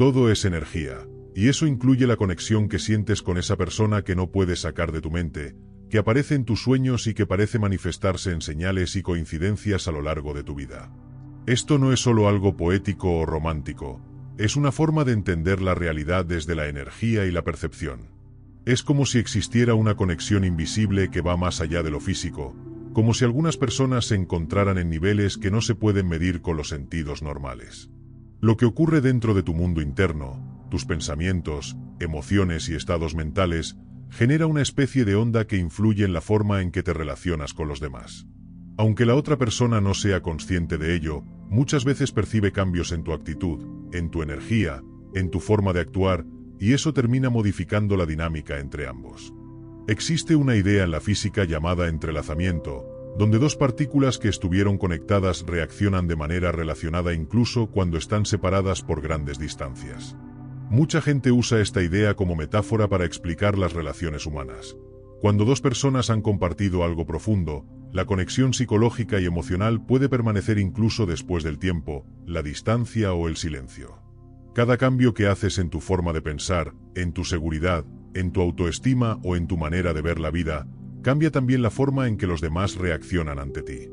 Todo es energía, y eso incluye la conexión que sientes con esa persona que no puedes sacar de tu mente, que aparece en tus sueños y que parece manifestarse en señales y coincidencias a lo largo de tu vida. Esto no es solo algo poético o romántico, es una forma de entender la realidad desde la energía y la percepción. Es como si existiera una conexión invisible que va más allá de lo físico, como si algunas personas se encontraran en niveles que no se pueden medir con los sentidos normales. Lo que ocurre dentro de tu mundo interno, tus pensamientos, emociones y estados mentales, genera una especie de onda que influye en la forma en que te relacionas con los demás. Aunque la otra persona no sea consciente de ello, muchas veces percibe cambios en tu actitud, en tu energía, en tu forma de actuar, y eso termina modificando la dinámica entre ambos. Existe una idea en la física llamada entrelazamiento, donde dos partículas que estuvieron conectadas reaccionan de manera relacionada incluso cuando están separadas por grandes distancias. Mucha gente usa esta idea como metáfora para explicar las relaciones humanas. Cuando dos personas han compartido algo profundo, la conexión psicológica y emocional puede permanecer incluso después del tiempo, la distancia o el silencio. Cada cambio que haces en tu forma de pensar, en tu seguridad, en tu autoestima o en tu manera de ver la vida, cambia también la forma en que los demás reaccionan ante ti.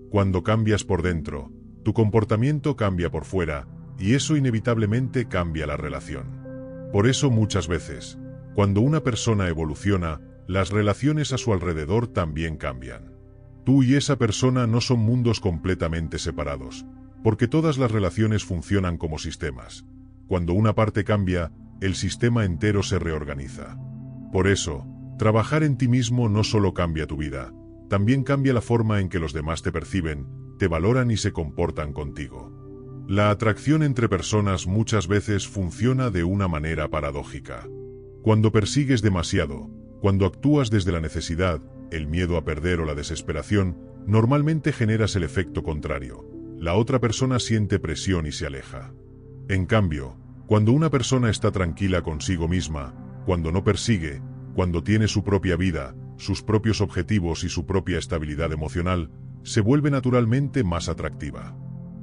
Cuando cambias por dentro, tu comportamiento cambia por fuera, y eso inevitablemente cambia la relación. Por eso muchas veces, cuando una persona evoluciona, las relaciones a su alrededor también cambian. Tú y esa persona no son mundos completamente separados, porque todas las relaciones funcionan como sistemas. Cuando una parte cambia, el sistema entero se reorganiza. Por eso, trabajar en ti mismo no solo cambia tu vida, también cambia la forma en que los demás te perciben, te valoran y se comportan contigo. La atracción entre personas muchas veces funciona de una manera paradójica. Cuando persigues demasiado, cuando actúas desde la necesidad, el miedo a perder o la desesperación, normalmente generas el efecto contrario. La otra persona siente presión y se aleja. En cambio, cuando una persona está tranquila consigo misma, cuando no persigue, cuando tiene su propia vida, sus propios objetivos y su propia estabilidad emocional, se vuelve naturalmente más atractiva.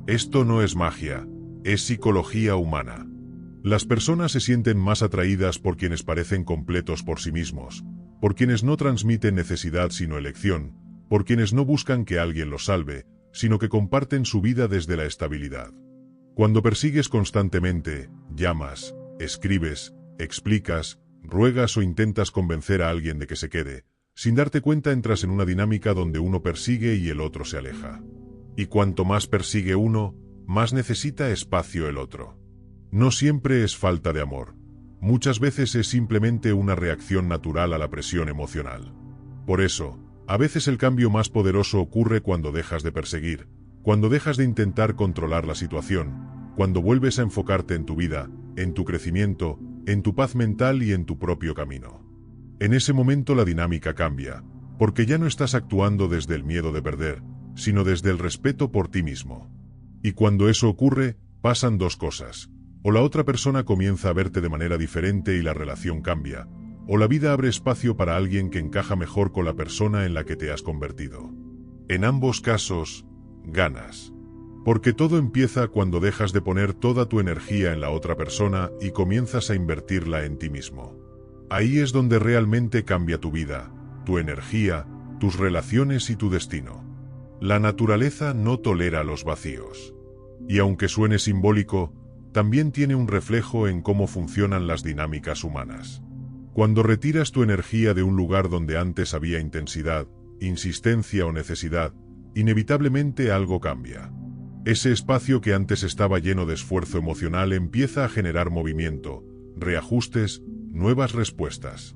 Esto no es magia, es psicología humana. Las personas se sienten más atraídas por quienes parecen completos por sí mismos, por quienes no transmiten necesidad sino elección, por quienes no buscan que alguien los salve, sino que comparten su vida desde la estabilidad. Cuando persigues constantemente, llamas, escribes, explicas, ruegas o intentas convencer a alguien de que se quede, sin darte cuenta entras en una dinámica donde uno persigue y el otro se aleja. Y cuanto más persigue uno, más necesita espacio el otro. No siempre es falta de amor. Muchas veces es simplemente una reacción natural a la presión emocional. Por eso, a veces el cambio más poderoso ocurre cuando dejas de perseguir, cuando dejas de intentar controlar la situación, cuando vuelves a enfocarte en tu vida, en tu crecimiento, en tu paz mental y en tu propio camino. En ese momento la dinámica cambia, porque ya no estás actuando desde el miedo de perder, sino desde el respeto por ti mismo. Y cuando eso ocurre, pasan dos cosas. O la otra persona comienza a verte de manera diferente y la relación cambia, o la vida abre espacio para alguien que encaja mejor con la persona en la que te has convertido. En ambos casos, ganas. Porque todo empieza cuando dejas de poner toda tu energía en la otra persona y comienzas a invertirla en ti mismo. Ahí es donde realmente cambia tu vida, tu energía, tus relaciones y tu destino. La naturaleza no tolera los vacíos. Y aunque suene simbólico, también tiene un reflejo en cómo funcionan las dinámicas humanas. Cuando retiras tu energía de un lugar donde antes había intensidad, insistencia o necesidad, inevitablemente algo cambia. Ese espacio que antes estaba lleno de esfuerzo emocional empieza a generar movimiento, reajustes, nuevas respuestas.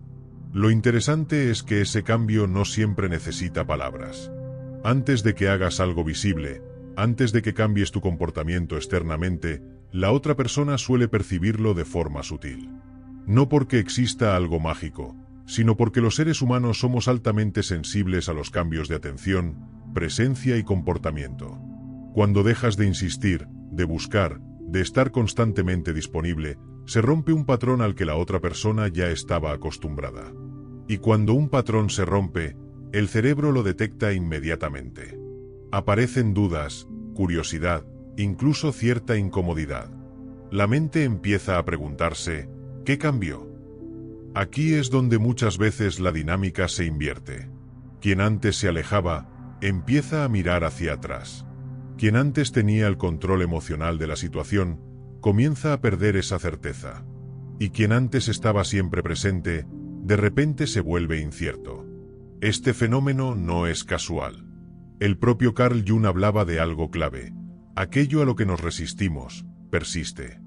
Lo interesante es que ese cambio no siempre necesita palabras. Antes de que hagas algo visible, antes de que cambies tu comportamiento externamente, la otra persona suele percibirlo de forma sutil. No porque exista algo mágico, sino porque los seres humanos somos altamente sensibles a los cambios de atención, presencia y comportamiento. Cuando dejas de insistir, de buscar, de estar constantemente disponible, se rompe un patrón al que la otra persona ya estaba acostumbrada. Y cuando un patrón se rompe, el cerebro lo detecta inmediatamente. Aparecen dudas, curiosidad, incluso cierta incomodidad. La mente empieza a preguntarse, ¿qué cambió? Aquí es donde muchas veces la dinámica se invierte. Quien antes se alejaba, empieza a mirar hacia atrás. Quien antes tenía el control emocional de la situación, comienza a perder esa certeza. Y quien antes estaba siempre presente, de repente se vuelve incierto. Este fenómeno no es casual. El propio Carl Jung hablaba de algo clave. Aquello a lo que nos resistimos, persiste.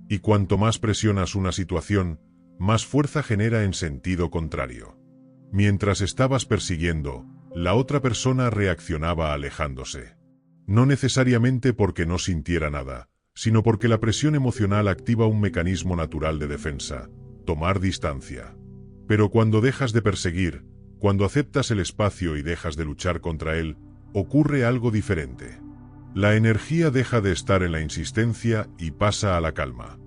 Y cuanto más presionas una situación, más fuerza genera en sentido contrario. Mientras estabas persiguiendo, la otra persona reaccionaba alejándose. No necesariamente porque no sintiera nada, sino porque la presión emocional activa un mecanismo natural de defensa, tomar distancia. Pero cuando dejas de perseguir, cuando aceptas el espacio y dejas de luchar contra él, ocurre algo diferente. La energía deja de estar en la insistencia y pasa a la calma.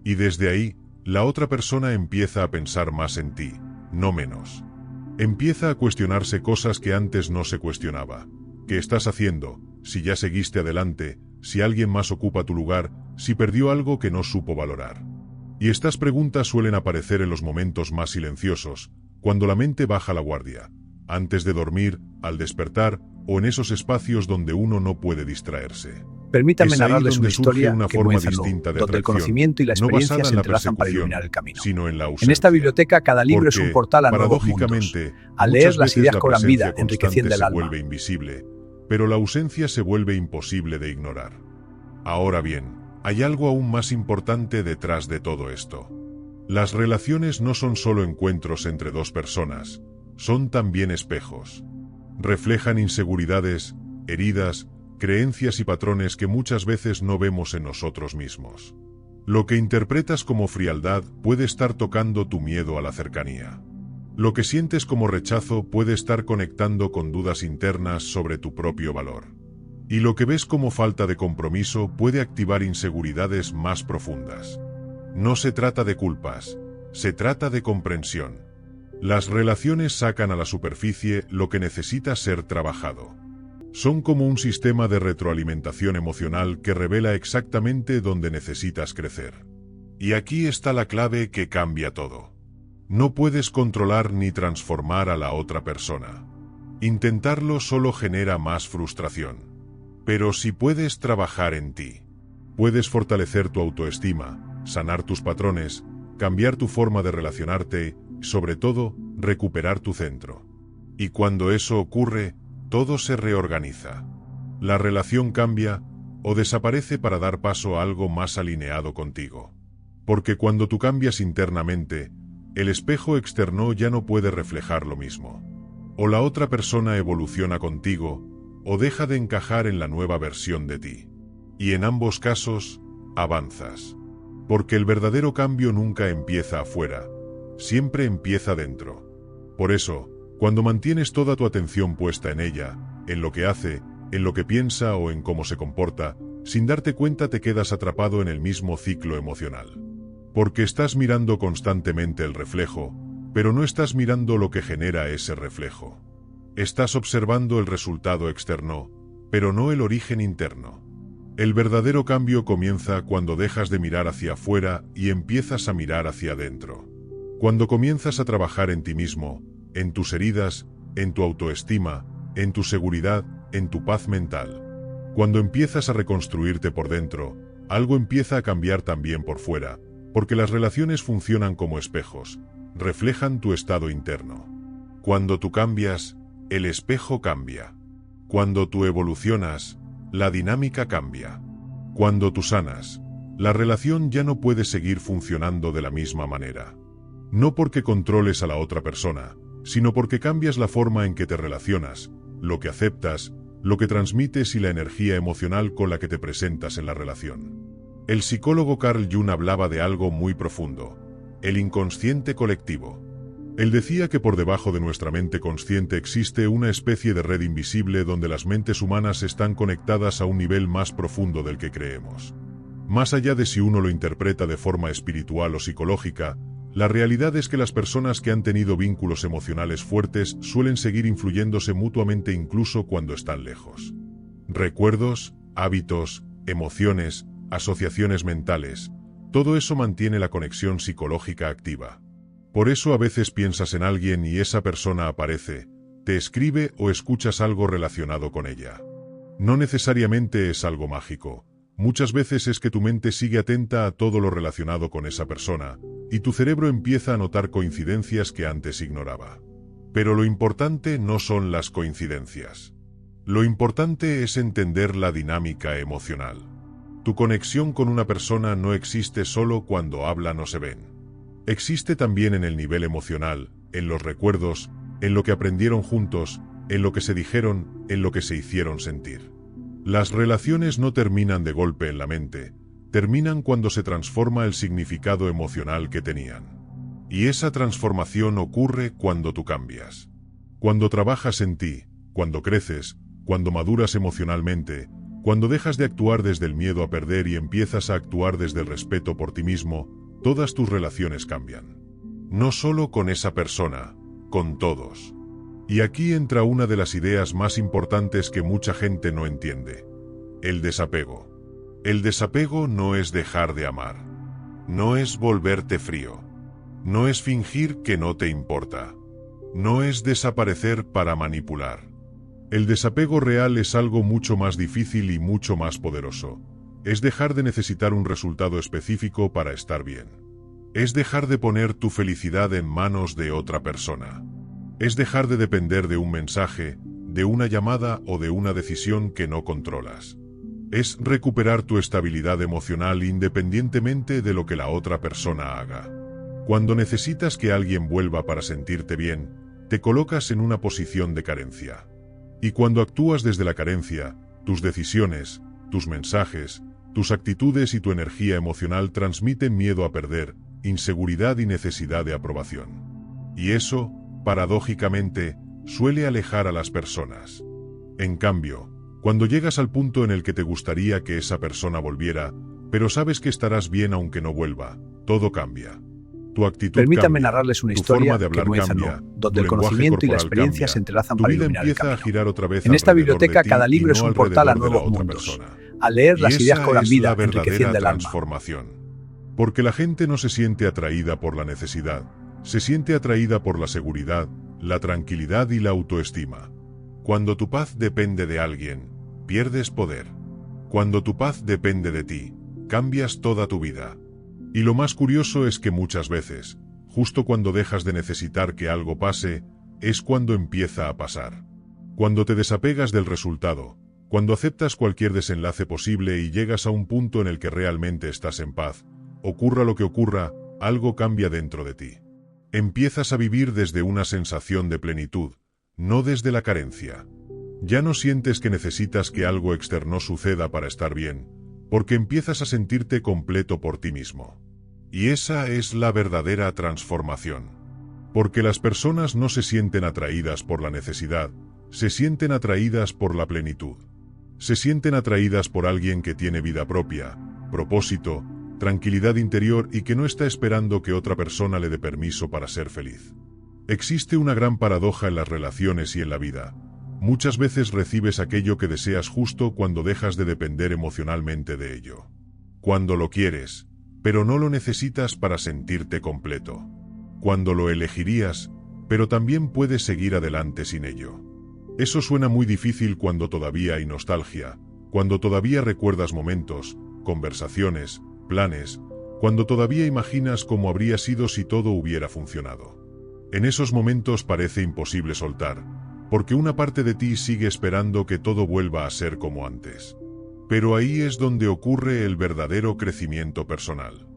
Y desde ahí, la otra persona empieza a pensar más en ti, no menos. Empieza a cuestionarse cosas que antes no se cuestionaba. ¿Qué estás haciendo? Si ya seguiste adelante, si alguien más ocupa tu lugar, si perdió algo que no supo valorar. Y estas preguntas suelen aparecer en los momentos más silenciosos, cuando la mente baja la guardia, antes de dormir, al despertar, o en esos espacios donde uno no puede distraerse. Permítanme Es ahí narrarles donde una surge historia una que forma comienza en distinta de donde el atracción, conocimiento y la no experiencia basada se en la entrelazan para persecución, iluminar el camino. sino en la En ausencia. esta biblioteca cada libro es un Porque, portal a nuevos mundos. paradójicamente, Al leer muchas las veces ideas la cobran vida, presencia enriqueciendo constante el se alma. vuelve invisible, pero la ausencia se vuelve imposible de ignorar. Ahora bien, hay algo aún más importante detrás de todo esto. Las relaciones no son solo encuentros entre dos personas, son también espejos. Reflejan inseguridades, heridas, creencias y patrones que muchas veces no vemos en nosotros mismos. Lo que interpretas como frialdad puede estar tocando tu miedo a la cercanía. Lo que sientes como rechazo puede estar conectando con dudas internas sobre tu propio valor. Y lo que ves como falta de compromiso puede activar inseguridades más profundas. No se trata de culpas, se trata de comprensión. Las relaciones sacan a la superficie lo que necesita ser trabajado. Son como un sistema de retroalimentación emocional que revela exactamente dónde necesitas crecer. Y aquí está la clave que cambia todo. No puedes controlar ni transformar a la otra persona. Intentarlo solo genera más frustración. Pero si puedes trabajar en ti, puedes fortalecer tu autoestima, sanar tus patrones, cambiar tu forma de relacionarte, y sobre todo, recuperar tu centro. Y cuando eso ocurre, todo se reorganiza. La relación cambia o desaparece para dar paso a algo más alineado contigo. Porque cuando tú cambias internamente, el espejo externo ya no puede reflejar lo mismo. O la otra persona evoluciona contigo, o deja de encajar en la nueva versión de ti. Y en ambos casos, avanzas. Porque el verdadero cambio nunca empieza afuera, siempre empieza dentro. Por eso, cuando mantienes toda tu atención puesta en ella, en lo que hace, en lo que piensa o en cómo se comporta, sin darte cuenta te quedas atrapado en el mismo ciclo emocional. Porque estás mirando constantemente el reflejo, pero no estás mirando lo que genera ese reflejo. Estás observando el resultado externo, pero no el origen interno. El verdadero cambio comienza cuando dejas de mirar hacia afuera y empiezas a mirar hacia adentro. Cuando comienzas a trabajar en ti mismo, en tus heridas, en tu autoestima, en tu seguridad, en tu paz mental. Cuando empiezas a reconstruirte por dentro, algo empieza a cambiar también por fuera, porque las relaciones funcionan como espejos, reflejan tu estado interno. Cuando tú cambias, el espejo cambia. Cuando tú evolucionas, la dinámica cambia. Cuando tú sanas, la relación ya no puede seguir funcionando de la misma manera. No porque controles a la otra persona, sino porque cambias la forma en que te relacionas, lo que aceptas, lo que transmites y la energía emocional con la que te presentas en la relación. El psicólogo Carl Jung hablaba de algo muy profundo, el inconsciente colectivo. Él decía que por debajo de nuestra mente consciente existe una especie de red invisible donde las mentes humanas están conectadas a un nivel más profundo del que creemos. Más allá de si uno lo interpreta de forma espiritual o psicológica, la realidad es que las personas que han tenido vínculos emocionales fuertes suelen seguir influyéndose mutuamente incluso cuando están lejos. Recuerdos, hábitos, emociones, asociaciones mentales, Todo eso mantiene la conexión psicológica activa. Por eso a veces piensas en alguien y esa persona aparece, te escribe o escuchas algo relacionado con ella. No necesariamente es algo mágico. Muchas veces es que tu mente sigue atenta a todo lo relacionado con esa persona, y tu cerebro empieza a notar coincidencias que antes ignoraba. Pero lo importante no son las coincidencias. Lo importante es entender la dinámica emocional. Tu conexión con una persona no existe solo cuando hablan o se ven. Existe también en el nivel emocional, en los recuerdos, en lo que aprendieron juntos, en lo que se dijeron, en lo que se hicieron sentir. Las relaciones no terminan de golpe en la mente, terminan cuando se transforma el significado emocional que tenían. Y esa transformación ocurre cuando tú cambias. Cuando trabajas en ti, cuando creces, cuando maduras emocionalmente, cuando dejas de actuar desde el miedo a perder y empiezas a actuar desde el respeto por ti mismo, todas tus relaciones cambian. No solo con esa persona, con todos. Y aquí entra una de las ideas más importantes que mucha gente no entiende: el desapego. El desapego no es dejar de amar. No es volverte frío. No es fingir que no te importa. No es desaparecer para manipular. El desapego real es algo mucho más difícil y mucho más poderoso. Es dejar de necesitar un resultado específico para estar bien. Es dejar de poner tu felicidad en manos de otra persona. Es dejar de depender de un mensaje, de una llamada o de una decisión que no controlas. Es recuperar tu estabilidad emocional independientemente de lo que la otra persona haga. Cuando necesitas que alguien vuelva para sentirte bien, te colocas en una posición de carencia. Y cuando actúas desde la carencia, tus decisiones, tus mensajes, tus actitudes y tu energía emocional transmiten miedo a perder, inseguridad y necesidad de aprobación. Y eso, paradójicamente, suele alejar a las personas. En cambio, cuando llegas al punto en el que te gustaría que esa persona volviera, pero sabes que estarás bien aunque no vuelva, todo cambia. Tu actitud Permítanme cambia, narrarles una tu historia forma de hablar que comienza en cambia, donde tu el lenguaje conocimiento y la corporal experiencia cambia, se entrelazan tu para vida iluminar el empieza a camino. girar otra vez En esta alrededor biblioteca de ti cada y libro es no un portal a alrededor de la nuevos otra mundos. persona. Al leer, Y las ideas esa cobran es vida, la verdadera enriqueciendo el alma. transformación. Porque la gente no se siente atraída por la necesidad, se siente atraída por la seguridad, la tranquilidad y la autoestima. Cuando tu paz depende de alguien, pierdes poder. Cuando tu paz depende de ti, cambias toda tu vida. Y lo más curioso es que muchas veces, justo cuando dejas de necesitar que algo pase, es cuando empieza a pasar. Cuando te desapegas del resultado, cuando aceptas cualquier desenlace posible y llegas a un punto en el que realmente estás en paz, ocurra lo que ocurra, algo cambia dentro de ti. Empiezas a vivir desde una sensación de plenitud, no desde la carencia. Ya no sientes que necesitas que algo externo suceda para estar bien, porque empiezas a sentirte completo por ti mismo. Y esa es la verdadera transformación. Porque las personas no se sienten atraídas por la necesidad, se sienten atraídas por la plenitud. Se sienten atraídas por alguien que tiene vida propia, propósito, tranquilidad interior y que no está esperando que otra persona le dé permiso para ser feliz. Existe una gran paradoja en las relaciones y en la vida. Muchas veces recibes aquello que deseas justo cuando dejas de depender emocionalmente de ello. Cuando lo quieres, pero no lo necesitas para sentirte completo. Cuando lo elegirías, pero también puedes seguir adelante sin ello. Eso suena muy difícil cuando todavía hay nostalgia, cuando todavía recuerdas momentos, conversaciones, planes, cuando todavía imaginas cómo habría sido si todo hubiera funcionado. En esos momentos parece imposible soltar, porque una parte de ti sigue esperando que todo vuelva a ser como antes. Pero ahí es donde ocurre el verdadero crecimiento personal.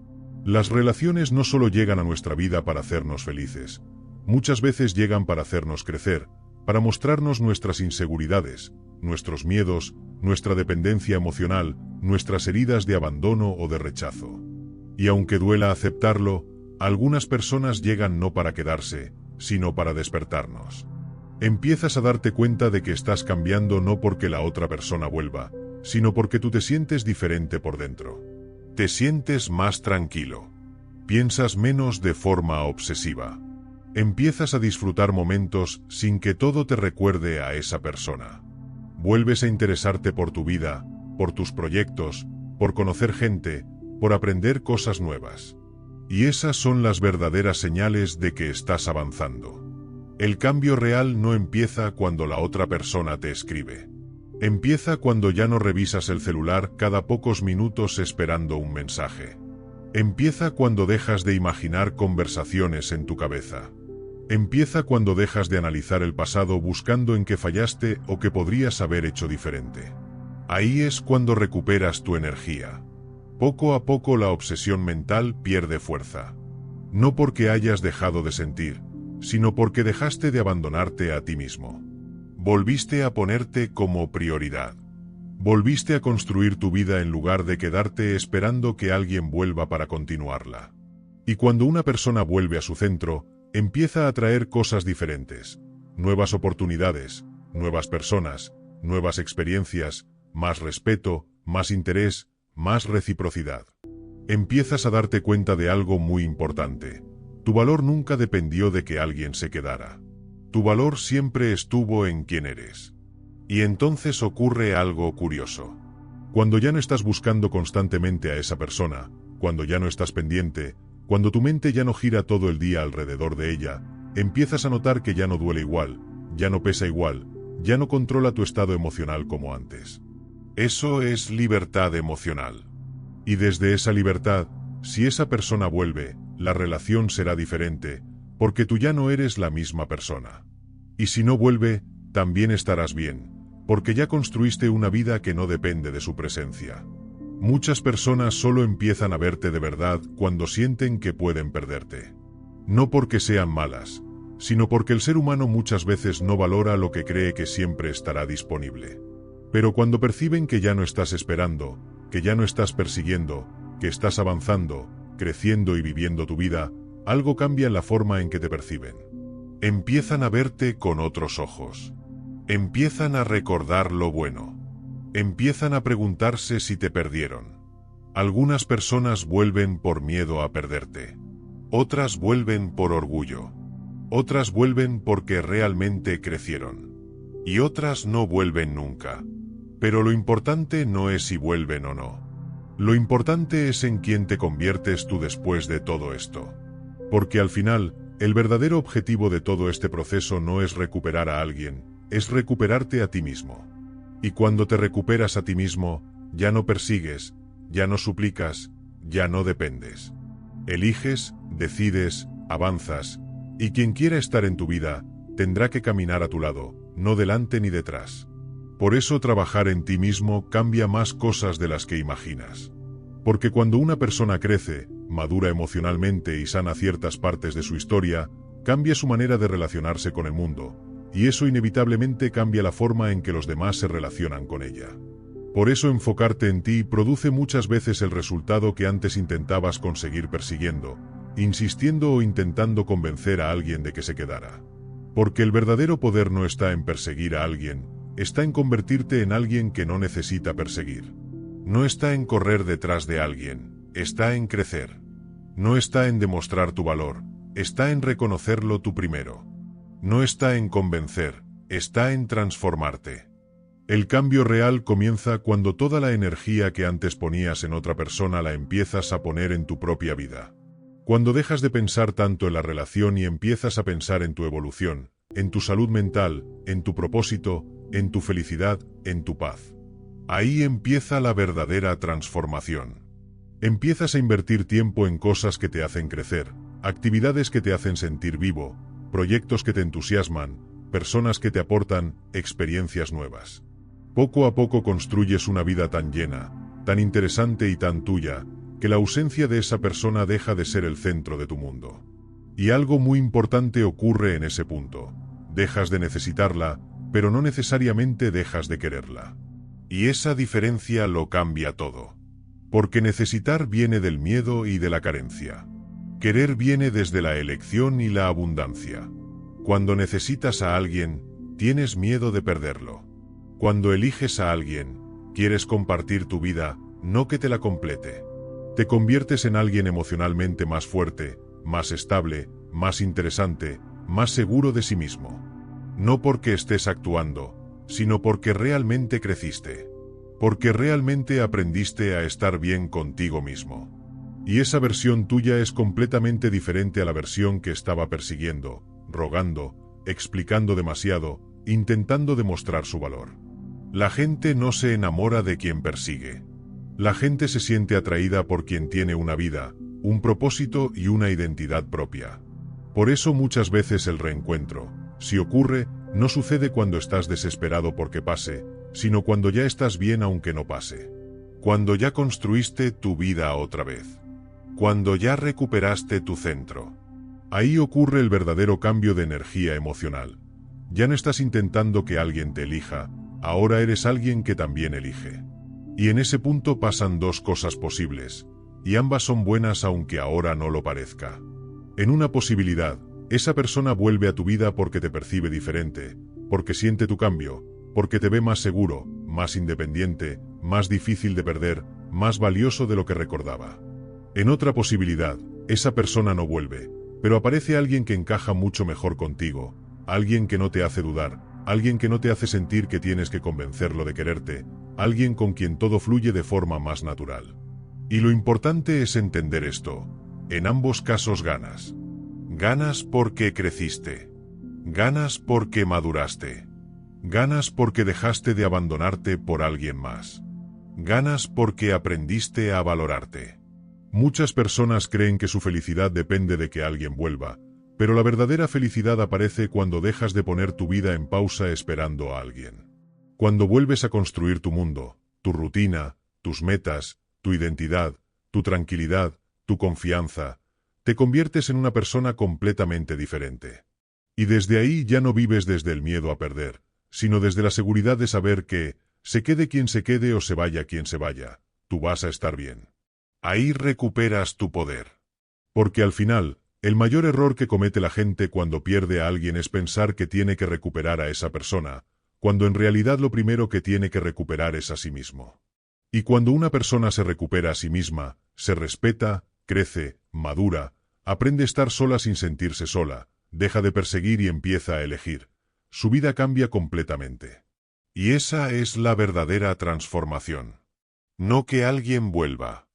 Las relaciones no solo llegan a nuestra vida para hacernos felices, muchas veces llegan para hacernos crecer, para mostrarnos nuestras inseguridades, nuestros miedos, nuestra dependencia emocional, nuestras heridas de abandono o de rechazo. Y aunque duela aceptarlo, algunas personas llegan no para quedarse, sino para despertarnos. Empiezas a darte cuenta de que estás cambiando no porque la otra persona vuelva, sino porque tú te sientes diferente por dentro. Te sientes más tranquilo. Piensas menos de forma obsesiva. Empiezas a disfrutar momentos sin que todo te recuerde a esa persona. Vuelves a interesarte por tu vida, por tus proyectos, por conocer gente, por aprender cosas nuevas. Y esas son las verdaderas señales de que estás avanzando. El cambio real no empieza cuando la otra persona te escribe. Empieza cuando ya no revisas el celular cada pocos minutos esperando un mensaje. Empieza cuando dejas de imaginar conversaciones en tu cabeza. Empieza cuando dejas de analizar el pasado buscando en qué fallaste o qué podrías haber hecho diferente. Ahí es cuando recuperas tu energía. Poco a poco la obsesión mental pierde fuerza. No porque hayas dejado de sentir, sino porque dejaste de abandonarte a ti mismo. Volviste a ponerte como prioridad. Volviste a construir tu vida en lugar de quedarte esperando que alguien vuelva para continuarla. Y cuando una persona vuelve a su centro, empieza a traer cosas diferentes, nuevas oportunidades, nuevas personas, nuevas experiencias, más respeto, más interés, más reciprocidad. Empiezas a darte cuenta de algo muy importante. Tu valor nunca dependió de que alguien se quedara. Tu valor siempre estuvo en quién eres. Y entonces ocurre algo curioso. Cuando ya no estás buscando constantemente a esa persona, cuando ya no estás pendiente, cuando tu mente ya no gira todo el día alrededor de ella, empiezas a notar que ya no duele igual, ya no pesa igual, ya no controla tu estado emocional como antes. Eso es libertad emocional. Y desde esa libertad, si esa persona vuelve, la relación será diferente, porque tú ya no eres la misma persona. Y si no vuelve, también estarás bien, porque ya construiste una vida que no depende de su presencia. Muchas personas solo empiezan a verte de verdad cuando sienten que pueden perderte. No porque sean malas, sino porque el ser humano muchas veces no valora lo que cree que siempre estará disponible. Pero cuando perciben que ya no estás esperando, que ya no estás persiguiendo, que estás avanzando, creciendo y viviendo tu vida, algo cambia en la forma en que te perciben. Empiezan a verte con otros ojos. Empiezan a recordar lo bueno. Empiezan a preguntarse si te perdieron. Algunas personas vuelven por miedo a perderte. Otras vuelven por orgullo. Otras vuelven porque realmente crecieron. Y otras no vuelven nunca. Pero lo importante no es si vuelven o no. Lo importante es en quién te conviertes tú después de todo esto. Porque al final, el verdadero objetivo de todo este proceso no es recuperar a alguien, es recuperarte a ti mismo. Y cuando te recuperas a ti mismo, ya no persigues, ya no suplicas, ya no dependes. Eliges, decides, avanzas, y quien quiera estar en tu vida, tendrá que caminar a tu lado, no delante ni detrás. Por eso trabajar en ti mismo cambia más cosas de las que imaginas. Porque cuando una persona crece, madura emocionalmente y sana ciertas partes de su historia, cambia su manera de relacionarse con el mundo, y eso inevitablemente cambia la forma en que los demás se relacionan con ella. Por eso enfocarte en ti produce muchas veces el resultado que antes intentabas conseguir persiguiendo, insistiendo o intentando convencer a alguien de que se quedara. Porque el verdadero poder no está en perseguir a alguien, está en convertirte en alguien que no necesita perseguir. No está en correr detrás de alguien, está en crecer. No está en demostrar tu valor, está en reconocerlo tú primero. No está en convencer, está en transformarte. El cambio real comienza cuando toda la energía que antes ponías en otra persona la empiezas a poner en tu propia vida. Cuando dejas de pensar tanto en la relación y empiezas a pensar en tu evolución, en tu salud mental, en tu propósito, en tu felicidad, en tu paz. Ahí empieza la verdadera transformación. Empiezas a invertir tiempo en cosas que te hacen crecer, actividades que te hacen sentir vivo, proyectos que te entusiasman, personas que te aportan experiencias nuevas. Poco a poco construyes una vida tan llena, tan interesante y tan tuya, que la ausencia de esa persona deja de ser el centro de tu mundo. Y algo muy importante ocurre en ese punto. Dejas de necesitarla, pero no necesariamente dejas de quererla. Y esa diferencia lo cambia todo. Porque necesitar viene del miedo y de la carencia. Querer viene desde la elección y la abundancia. Cuando necesitas a alguien, tienes miedo de perderlo. Cuando eliges a alguien, quieres compartir tu vida, no que te la complete. Te conviertes en alguien emocionalmente más fuerte, más estable, más interesante, más seguro de sí mismo. No porque estés actuando, sino porque realmente creciste. porque realmente aprendiste a estar bien contigo mismo. Y esa versión tuya es completamente diferente a la versión que estaba persiguiendo, rogando, explicando demasiado, intentando demostrar su valor. La gente no se enamora de quien persigue. La gente se siente atraída por quien tiene una vida, un propósito y una identidad propia. Por eso muchas veces el reencuentro, si ocurre, no sucede cuando estás desesperado porque pase, sino cuando ya estás bien aunque no pase. Cuando ya construiste tu vida otra vez. Cuando ya recuperaste tu centro. Ahí ocurre el verdadero cambio de energía emocional. Ya no estás intentando que alguien te elija, ahora eres alguien que también elige. Y en ese punto pasan dos cosas posibles, y ambas son buenas aunque ahora no lo parezca. En una posibilidad, esa persona vuelve a tu vida porque te percibe diferente, porque siente tu cambio, porque te ve más seguro, más independiente, más difícil de perder, más valioso de lo que recordaba. En otra posibilidad, esa persona no vuelve, pero aparece alguien que encaja mucho mejor contigo, alguien que no te hace dudar, alguien que no te hace sentir que tienes que convencerlo de quererte, alguien con quien todo fluye de forma más natural. Y lo importante es entender esto. En ambos casos ganas. Ganas porque creciste. Ganas porque maduraste. Ganas porque dejaste de abandonarte por alguien más. Ganas porque aprendiste a valorarte. Muchas personas creen que su felicidad depende de que alguien vuelva, pero la verdadera felicidad aparece cuando dejas de poner tu vida en pausa esperando a alguien. Cuando vuelves a construir tu mundo, tu rutina, tus metas, tu identidad, tu tranquilidad, tu confianza, te conviertes en una persona completamente diferente. Y desde ahí ya no vives desde el miedo a perder, sino desde la seguridad de saber que, se quede quien se quede o se vaya quien se vaya, tú vas a estar bien. Ahí recuperas tu poder. Porque al final, el mayor error que comete la gente cuando pierde a alguien es pensar que tiene que recuperar a esa persona, cuando en realidad lo primero que tiene que recuperar es a sí mismo. Y cuando una persona se recupera a sí misma, se respeta, crece, madura, aprende a estar sola sin sentirse sola, deja de perseguir y empieza a elegir. Su vida cambia completamente. Y esa es la verdadera transformación. No que alguien vuelva,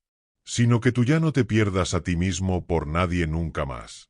sino que tú ya no te pierdas a ti mismo por nadie nunca más.